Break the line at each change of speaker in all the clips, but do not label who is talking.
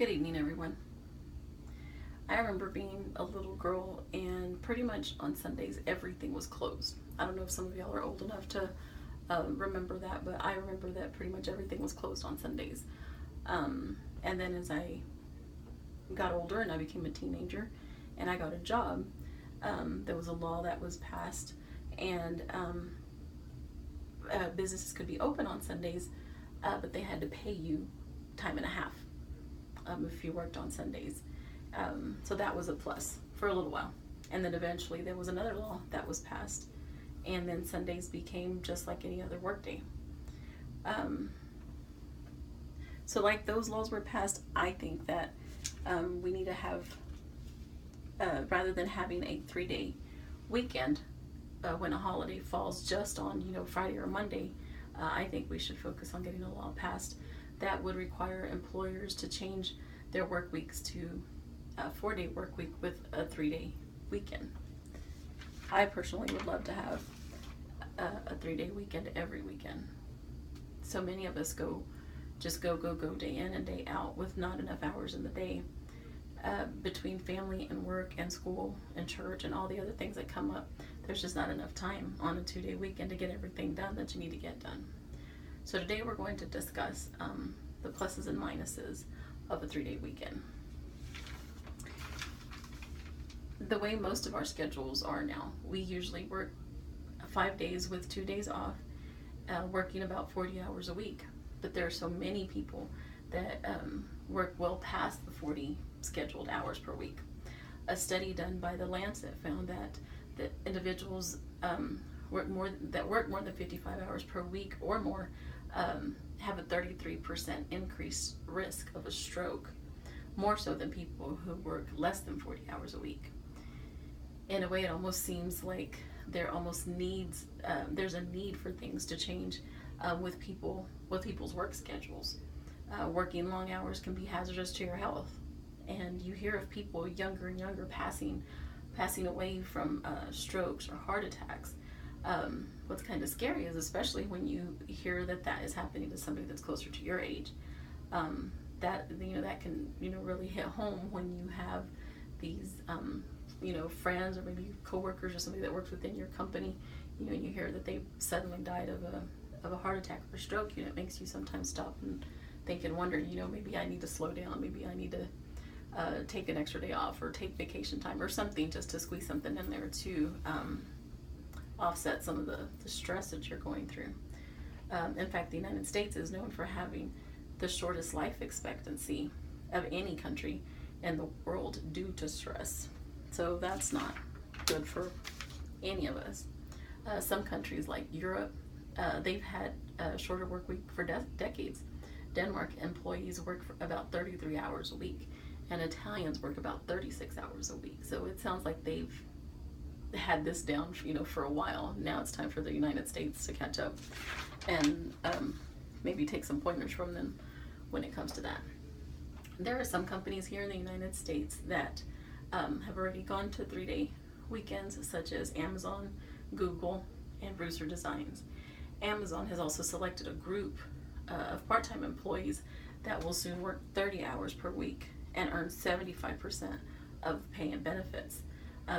Good evening, everyone. I remember being a little girl, and pretty much on Sundays everything was closed. I don't know if some of y'all are old enough to remember that, but I remember that pretty much everything was closed on Sundays. And then as I got older and I became a teenager and I got a job, there was a law that was passed, and businesses could be open on Sundays, but they had to pay you time and a half if you worked on Sundays. So that was a plus for a little while. And then eventually there was another law that was passed, and then Sundays became just like any other workday. So like those laws were passed, I think that we need to have, rather than having a 3-day weekend when a holiday falls just on Friday or Monday, I think we should focus on getting a law passed that would require employers to change their work weeks to a 4-day work week with a 3-day weekend. I personally would love to have a 3-day weekend every weekend. So many of us go day in and day out with not enough hours in the day, between family and work and school and church and all the other things that come up. There's just not enough time on a 2-day weekend to get everything done that you need to get done. So today we're going to discuss the pluses and minuses of a 3-day weekend. The way most of our schedules are now, we usually work 5 days with 2 days off, working about 40 hours a week. But there are so many people that work well past the 40 scheduled hours per week. A study done by the Lancet found that the individuals work more than 55 hours per week or more have a 33% increased risk of a stroke, more so than people who work less than 40 hours a week. In a way, it almost seems like there's a need for things to change with people's work schedules. Working long hours can be hazardous to your health, and you hear of people younger and younger passing away from strokes or heart attacks. What's kind of scary is, especially when you hear that is happening to somebody that's closer to your age, that can really hit home when you have these friends or maybe coworkers or somebody that works within your company, and you hear that they suddenly died of a heart attack or stroke. It makes you sometimes stop and think and wonder, maybe I need to slow down, maybe I need to take an extra day off or take vacation time or something, just to squeeze something in there to offset some of the stress that you're going through. In fact, the United States is known for having the shortest life expectancy of any country in the world due to stress. So that's not good for any of us. Some countries like Europe, they've had a shorter work week for decades. Denmark employees work for about 33 hours a week, and Italians work about 36 hours a week. So it sounds like they've had this down, for a while. Now it's time for the United States to catch up and maybe take some pointers from them when it comes to that. There are some companies here in the United States that have already gone to 3-day weekends, such as Amazon, Google, and Brewster Designs. Amazon has also selected a group of part-time employees that will soon work 30 hours per week and earn 75% of pay and benefits.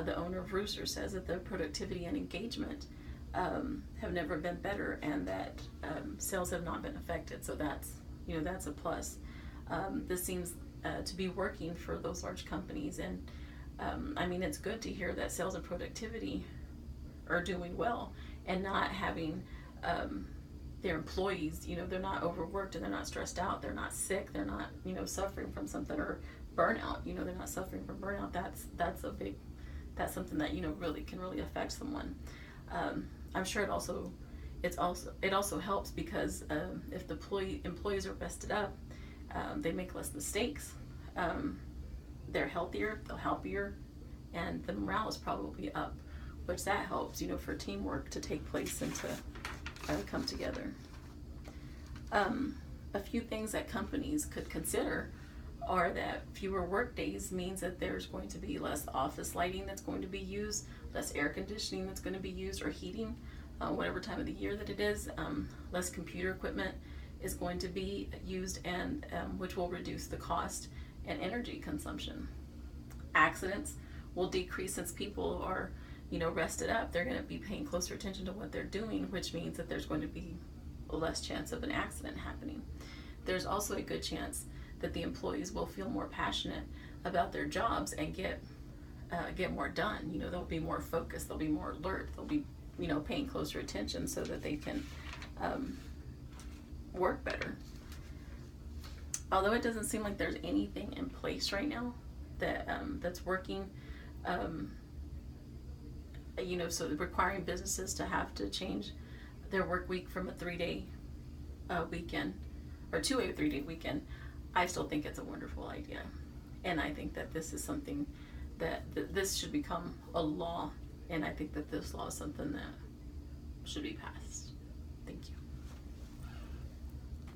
The owner of Brewster says that their productivity and engagement have never been better, and that sales have not been affected. So that's a plus. This seems to be working for those large companies, and it's good to hear that sales and productivity are doing well and not having their employees, they're not overworked and they're not stressed out, they're not sick, they're not suffering from something, or burnout, they're not suffering from burnout. That's something that really can affect someone. I'm sure it also helps because if the employees are rested up, they make less mistakes, they're healthier, they're happier, and the morale is probably up, which that helps for teamwork to take place and to come together. A few things that companies could consider are that fewer work days means that there's going to be less office lighting that's going to be used, less air conditioning that's going to be used, or heating, whatever time of the year that it is. Less computer equipment is going to be used, and which will reduce the cost and energy consumption. Accidents will decrease since people are, rested up. They're going to be paying closer attention to what they're doing, which means that there's going to be less chance of an accident happening. There's also a good chance that the employees will feel more passionate about their jobs and get more done. They'll be more focused, they'll be more alert, they'll be paying closer attention so that they can work better. Although it doesn't seem like there's anything in place right now that's working, so requiring businesses to have to change their work week from a 3-day weekend or to a 3-day weekend, I still think it's a wonderful idea. And I think that this is something that this should become a law, and I think that this law is something that should be passed.